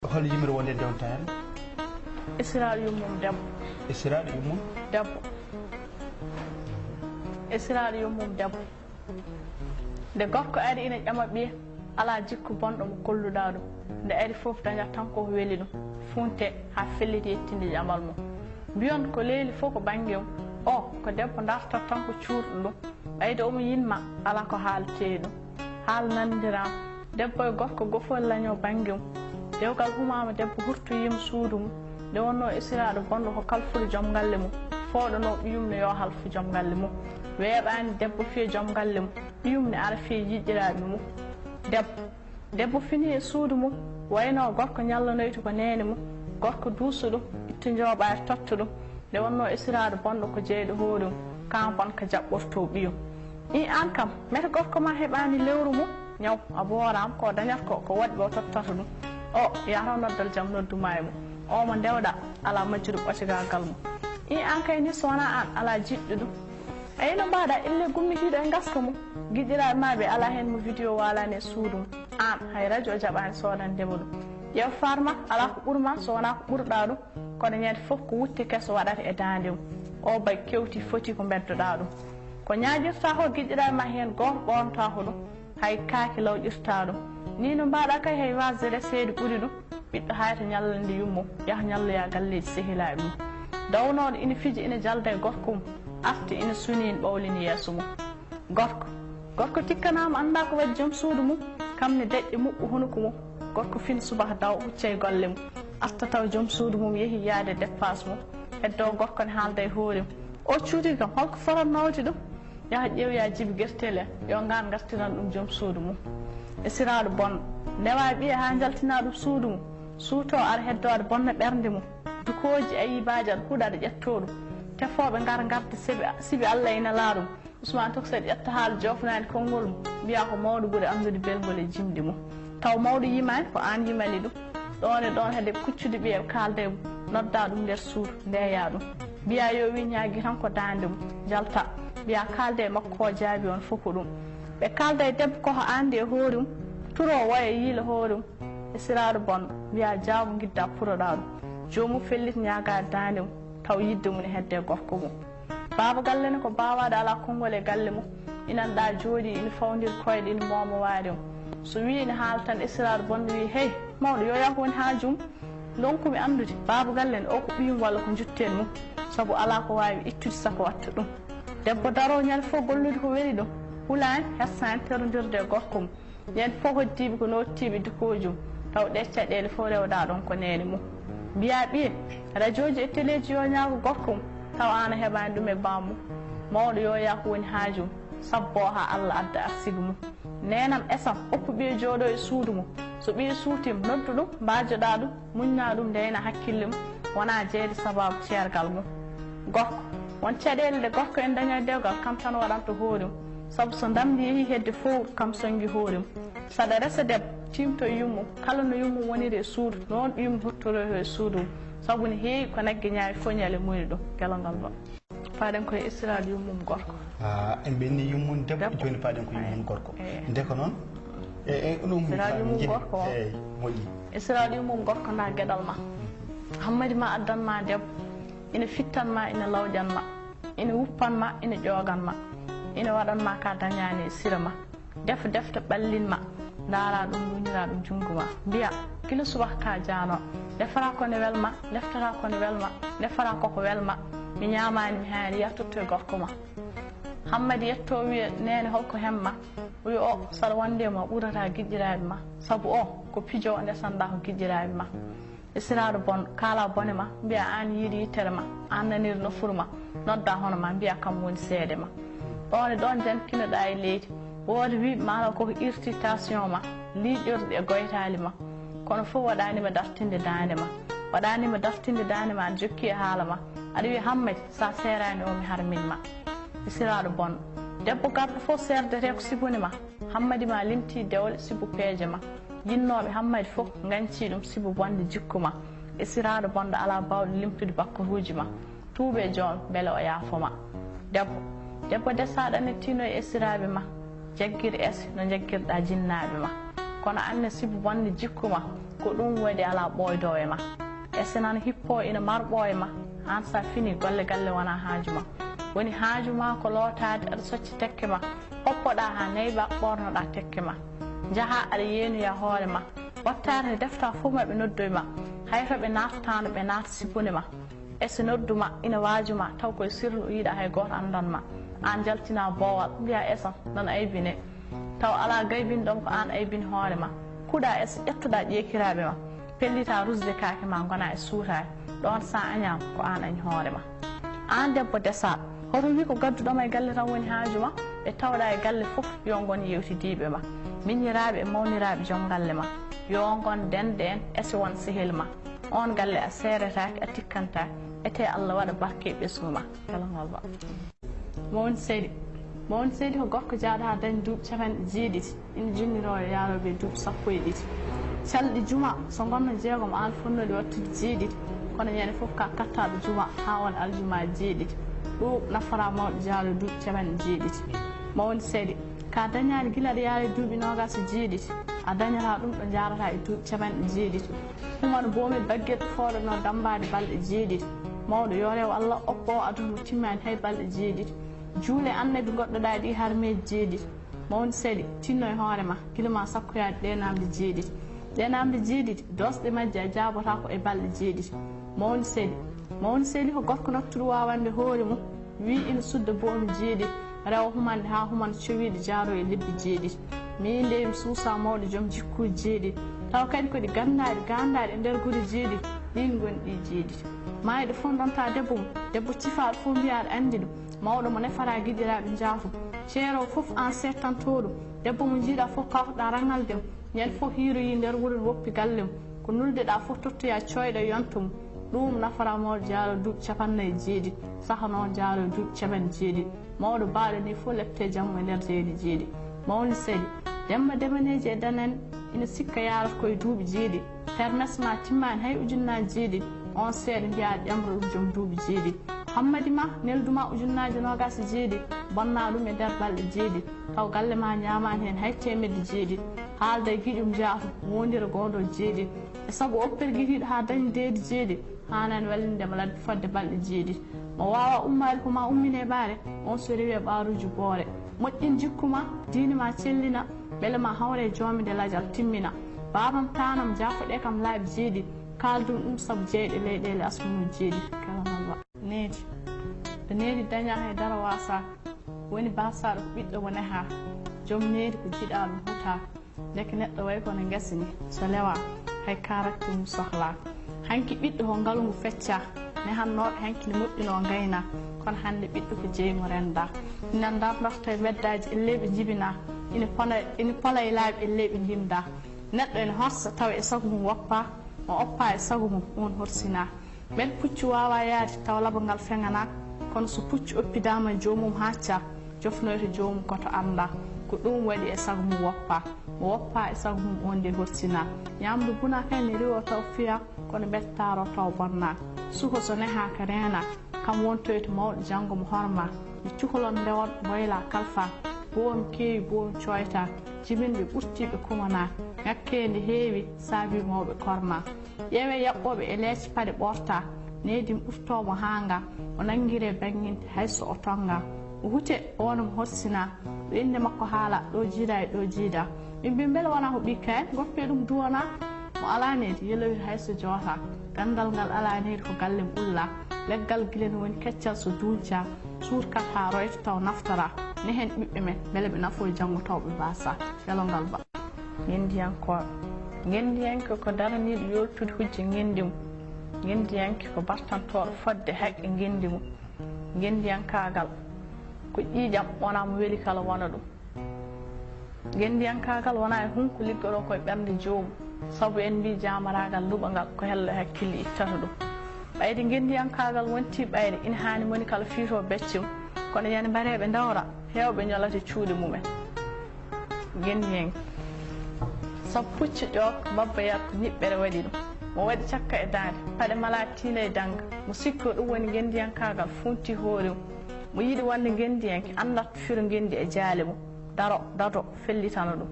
hol yimre wonde dewtan Isral yumum debbo Isral yumum debbo Isral yumum debbo de gorko ari ina ƴama ɓiye ala jikku bonɗo mo kolluɗa ɗum nde ari fof dañat tan ko weeli ɗum funte ha felliti yettinde ƴamal mum mbiyon ko leeli fof ko banggue o ko debbo dartat tan ko cuurɗo ɗum ɓayde omo yinma ala ko haalete ɗum haal nandiram debbo e gorko gofol laño banggue dewgal humama debbo hurtoyima suudu mum nde wonno isiraɗo bonɗo ko kalfude joom galle mum fooɗano ɓiyumne yo halfu joom galle mum weeɓani debbo fiye joom galle mum ɓiyumne ara fiye jiɗɗiraɓe mum debbo fini e suudu mum wayno gorko ñallanoyti ko nene mum gorko duusa ɗum itta jooɓari totta ɗum nde wonno isiraɗo bonɗo ko jeyɗo hoore mum kankon ko jaɓɓorto ɓiyum i an kam mete gorko ma heɓani lewru mum ñaw a booram ko dañat ko waɗi ɓe o tottata ɗum o yataw noddal jaam nodduma e mum o mo ndewɗa ala majjuɗo ɓotigagal mum i an kay ni sowona an ala jiɗɗo ɗum eyi no mbaɗa ille gummitiɗo e gaska mum guiɗiraɓe maɓe ala hen mo vidéo walani e suudu mum an hay radio jaɓani sodandema ɗum ƴew farma ala ko ɓuurma sowona ko ɓurɗa ɗum kono ñande foof ko wutte keso waɗata e dande mum o bay kewti foti ko beddoɗa ɗum ko ñaƴirta ko guiɗiraɓe ma hen goto ɓonta ko ɗum hay kaaki lawƴirta ɗum ni no mbaɗa kay hay wasde seedi ɓuuri ɗum ɓiɗɗo hayto ñallande yummum yaha ñalloya galleji sehilaɓe mum dawnoɗo ina fiji ina jalda e gorko mum arti ina suni ina ɓawlini yeeso mum gorko tikkanama anda ko waɗi joom suudu mum kamne deƴƴe muɓɓo hunuko mum gorko fin subaka daw hucca e golle mum arta taw joom suudu mum yeehi yaade dépense mum heddo gorko ne haalda e hoore mum o cuuti kam holko forannowde ɗum yaha ƴewya jibi guertel en yo ngan gartiran ɗum joom suudu mum e siraɗo bonɗo ndewa ɓiye ha jaltina ɗum suudu mum suuto ara heddode bonna ɓernde mum dukoji a yibaji aɗa huuɗa aɗa ƴetto ɗum tefoɓe gara garde sibi Allah ina laaɗum Ousmane tok saɗa ƴetta haala jofnani konngol mum mbiya ko mawɗo ɓuuri andude belgol e jimdi mum taw mawɗo yimani ko an yimani ɗum ɗon e ɗon heede kuccude ɓiye kalde mum nodda ɗum nder suudu ndeya ɗum mbiya yo wi ñagui tan ko dande mum jalta mbiya kalde e makko o jaabi on fof ko ɗum ɓe kalda e debbo koko andi e hoore mum turo waya yiila hoore mum e siraɗo bonɗo mbiya jaabu guidda puroɗa ɗum jomum fellit ñaga dande mum taw yidde mum ne hedde gorko mum baba galle ne ko bawaɗo ala konngol e galle mum inanɗa jooɗi ina fawdiri koyɗe ina mooma waari mum so wi ne haala tan isiraɗo bonɗo wi hey mawɗo yo yaa ko woni haajum donkumi andude baba galle ne o ko ɓiyum walla ko jutten mum saabu ala ko wawi ittude sako watta ɗum debbo daro ñande fof gollude ko weeli ɗum hulani hessani terrodirde e gorko mum ñande fof hoddiɓe ko nottiɓe dukoji mum taw ɗe caɗele fof rewɗa ɗon ko nene mum mbiya ɓiye radio ji e téléji yo ñaago gorko mum taw an a heɓani ɗum e bamum mawɗo yo yaa ko woni haaju mum sabbo ha Allah adda arsigu mum nenam esam oppu ɓiye jooɗo e suudu mum so ɓiye suutima noddu ɗum mbajoɗa ɗum muñna ɗum ndeyna hakkille mum wona jeeyde sababu ceergal mum gorko won caɗele nde gorko en daña dewgal kam tan waɗanta hoore mum saabu so damdi yeehi hedde fowru kam songi hoore mum saɗa resa debbo timto yummum kala no yummum woniri e suudu noon ɓiyum huttoroyo e suudu mum saabu ne heewi ko naggue ñaawi foñale muyni ɗum gelongal ba faɗen koye istiraɗo yummum gorko en ɓenni yummum debbo joni faɗen ko yummum gorko nde ko noon ɗum istiraɗo yummum gorko o moƴƴi istiraɗo yummum gorko na gueɗal ma hammadi ma addanma debbo ina fittanma ina lawƴanma ina wuppanma ina ƴoganma ina waɗanma ka dañani e sira ma defte ɓallinma ndaara ɗum luñira ɗum jungo ma mbiya kila subaka ka jano defara kone welma leftata kone welma defara koko welma mi ñamani mi haani yattoto e gorko ma hammadi yetto wiya nene holko hemma wi o saɗa wondema ɓurata guiƴƴiraɓe ma saabu o ko pijo o ndesanda ko guiƴƴiraɓe ma e siraɗo bonɗo kala bone ma mbiya an yiiɗi yittere ma an naniri nofuru ma nodda hono ma mbiya kam woni seede ma ɗon e ɗon jankinoɗa e leydi woode wi mala koko irritation ma liiƴorde e goytali ma kono fof waɗanima dartinde dande ma waɗanima dartinde dande ma aɗa jokki e haala ma aɗa wiya hammadi sa serani o mi harminma e siraɗo bonɗo debbo garɗo fof serdete ko sibune ma hammadi ma limti dewle sibu peeje ma yinnoɓe hammadi fof ganci ɗum sibu bonde jikku ma e siraɗo bonɗo ala bawɗo limtude bakkoruji ma tuuɓe joon beele o yaafoma debbo desaɗa nettino e siraɓe ma jagguir es no jagguirɗa jinnaɓe ma kono anne sibu bonde jikkuma ko ɗum waɗi ala ɓoydo e ma e sinan hippo ina marɓo e ma an sa fini golle galle wona haaju ma woni haaju ma ko lootade aɗa socci tekke ma hoppoɗa ha nayba ɓornoɗa tekke ma jaaha aɗa yeenoya hoore ma wattare defta fof maɓe noddoye ma hay to ɓe nattano ɓe naata sibune ma e so nodduma ina waajuma taw koye sirlu yiiɗa hay goto andanma an jaltina boowal mbiya esa nan aybine taw ala gaybin ɗon ko an aybini hoore ma kuuɗa es ƴettuɗa ƴeekiraɓe ma pellita rusde kaake ma gona e suutare ɗon sa añam ko an añi hoore ma an debbo desa hoto wi ko gadduɗoma e galle tan woni haaju ma ɓe tawɗa e galle fof yo gon yewtidiɓe ma miñiraɓe e mawniraɓe joom galle ma yo gon dende en ese won sehil ma on galle a seeretake a tikkantake ete Allah waɗa barke e ɓesgu ma kalangol ba mawni seedi ko gorko jaaɗo ha dañi duuɓi capanɗe jeeɗiɗi ina jinniro e yaaroɓe duuɓi 1 calɗi juma so gonno jeegom an fonnoɗi wattude jeeɗiɗi kono ñande fof ka kattaɗo juma ha won aljuma jeeɗiɗi ɗum nafara mawɗo jaaɗo duuɓi capanɗe jeeɗiɗi mawni seedi ka dañani guila aɗa yaari duuɓi nogas e jeeɗiɗi a dañata ɗum ɗo jarata e duuɓi capanɗe jeeɗiɗi ɗumano bomi baggueɗe fooɗano dambade balɗe jeeɗiɗi mawɗo yo rew Allah oppo aduna mo timmani hay balɗe jeeɗiɗi juule annabi goɗɗoɗa ɗi harmeji jeeɗiɗi mawni seeɗi tinno e hoore ma guila ma sakkoyade ɗe namde jeeɗiɗi ɗe namde jeeɗiɗi dosɗe majje a jabota ko e balɗe jeeɗiɗi mawni seeɗi ko gorko nattuɗo wawande hoore mum wi ina sudda bomi jeeɗiɗi rewa humande ha humande cowiɗo jaaro e lebbi jeeɗiɗi min nde mi suusa mawɗo joom jikkuji jeeɗiɗi taw kadi koɗi gandaɗe e nder guure jeeɗiɗi ɗin goni ɗi jeeɗiɗi mayɗo fof donta debbo mum debbo cifaɗo fof mbiyaɗo andi ɗum mawɗo mo nefara guiɗiraɓe jaatum ceerowo fof an settanto ɗum debbo mo jiiɗa fof kawtoɗa rangalde mum ñande fof hiiroyi nder wuuro ne woppi galle mum ko nuldeɗa fof tottoya coyɗo yonta mum ɗum nafara mawɗo jaaro duuɓi 50 saaha noon jaaro duuɓi 50 mawɗo baaɗo ni fof lepte jamma e nder jeeɗi jeeɗi mawni seeɗi demma demaneji e danen ina sikka yarata koye duuɓi jeeɗi permes ma timmani hay ujunnaji jeeɗiɗi on seeɗa mbiyaɗo ƴamra ɗum joom duuɓi jeeɗiɗi hammadi ma nelduma ujunnaji nogas e jeeɗiɗi bonna ɗum e nder balɗe jeeɗiɗi taw galle ma ñamani hen hay temedde jeeɗiɗi haalda e guiƴum jaato wondira gondo jeeɗiɗi e saabu oppere guiɗiɗo ha dañi deedi jeeɗiɗi hanani wallindema ladde fodde balɗe jeeɗiɗi mo wawa ummade koma ummine ɓaare on so rewi e ɓaaruji boore moƴƴin jikkuma diine ma cellina beele ma hawre joomide ladial timmina babam tanam jafoɗe kam laaɓi jeeɗiɗi kaldum ɗum saabu jeyɗe leyɗele asmunuji jeeɗiɗi kalamallah needi ɗo needi daña haydara wasa woni basaɗo ko ɓiɗɗo mo neha joom needi ko jiiɗa ɗum huta deke neɗɗo way kono guesani so lewa hay karakte mum sohla hanki ɓiɗɗo ko ngalngu fecca nehannoɓe hanki ne moƴƴino gayna kono hande ɓiɗɗo ko jeymo renda nanda darta weddaji elleɓe jibina ina pola e laaɓi elleɓe dimda neɗɗo ene horsa tawa e sago mum woppa o oppa e sago mum on horsina ɓen puccu wawa yaade taw labangal feŋana kono so puccu oppidama jomum hacca jofnoyto jomum koto anda ko ɗum waɗi e sago mum woppa mo woppa e sago mum on nde horsina ñamdu buna kayne rewo taw fiya kono bettaro taw bonna suko so neha ka rena kam wontoyto mawɗo janggo mo horma mi cukalon ndewon boyla kalfa boom keewi boom coyta jibinɓe ɓurtiɓe kumana ngakkede heewi saabi mawɓe korma ƴeewe yaɓɓoɓe e leece paɗe ɓorta needim ɓurtomo hanga o nanguire bangguinte hayso o tonga o hute wonamo horsina ɗo inde makko haala ɗo jiida e ɗo jiida ɓimɓe beele wona ko ɓikka en goppe ɗum duwana mo ala needi yelowita hayso joota gandal ngal ala needi ko galle ɓulla leggal guilen woni keccal so duulca suurkat ha royto taw naftara ne hen ɓiɓɓe men beele ɓe nafo janggo tawɓe basa welongal ba gendiyankoɓe gendiyanke ko daraniɗo yoltude hujje gendi mum gendiyanke ko battantoɗo fodde haqqe gendi mum gendiyankagal ko ƴiiƴam wona mo weeli kala wona ɗum gendiyankagal wona e hunko liggoɗo koye ɓernde jomum saabu en mbi jamaragal luɓagal ko hello hakkille ittata ɗum ɓayde gendiyankagal wonti ɓayde ina hani moni kala fiito becce mum kono yani mbareɓe dawra hewɓe ñolata cuuɗe mumen gendiyanke saabu puccu ƴok babba yat ko niɓɓere waɗi ɗum mo waɗi cakka e dande paɗe mala tiina e danga mo sikko ɗum woni gendiyankagal funti hoore mum mo yiiɗi wonde gendiyanke andat firo gendi e jaale mum daro dato fellitana ɗum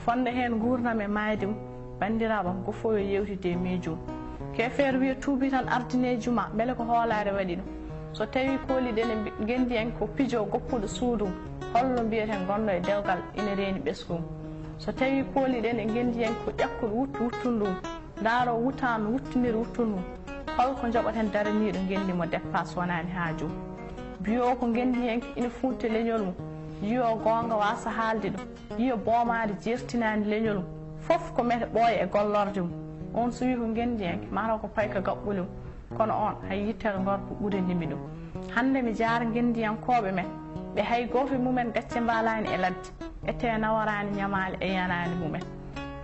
fonde hen gurnam e mayde mum bandiraɓam ko fo yo yewtide miijum kefeere wiya tuubi tan ardineji ma beele ko hoolare waɗi ɗum so tawi kooliɗen e gendi en ko pijo goppuɗo suudu holno mbiyeten gonɗo e dewgal ina reeni ɓesgum so tawi kooliɗen e gendi en ko ƴakkuɗo wuttundum daaro wutano wuttiniri wuttundum holko joɓaten daraniɗo gendi mo dépasse wonani haajum biyo ko gendi hen ina funti leñol mum yiyo gonga wasa haalde ɗum yiyo boomade jertinani leñol mum fof ko mete ɓooya e gollorde mum on so wi ko gendi hen mataw ko payka gaɓɓuli mum kono on hay yittere gorko ɓuranimi ɗum hande mi jaara gendiyankoɓe men ɓe hay goto mumen gacce mbalani e ladde ete nawarani ñamali e yanani mumen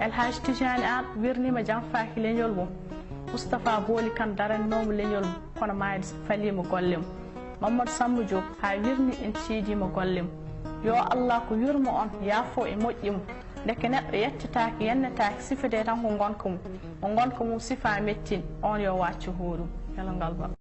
Elhaji Tijani An wirnima jam faaki leñol mum Moustapha Booli Kane darannoma leñol mum kono mayde falima golle mum Mamadou Samba Diop ha wirni en ciidima golle mum yo Allah ko yurmo on yaafo e moƴƴi mum deke neɗɗo yettitaki yennetaki sifede tan ko gonka mum o gonka mum sifa mettin on yo waccu hoɗum hello ngal ba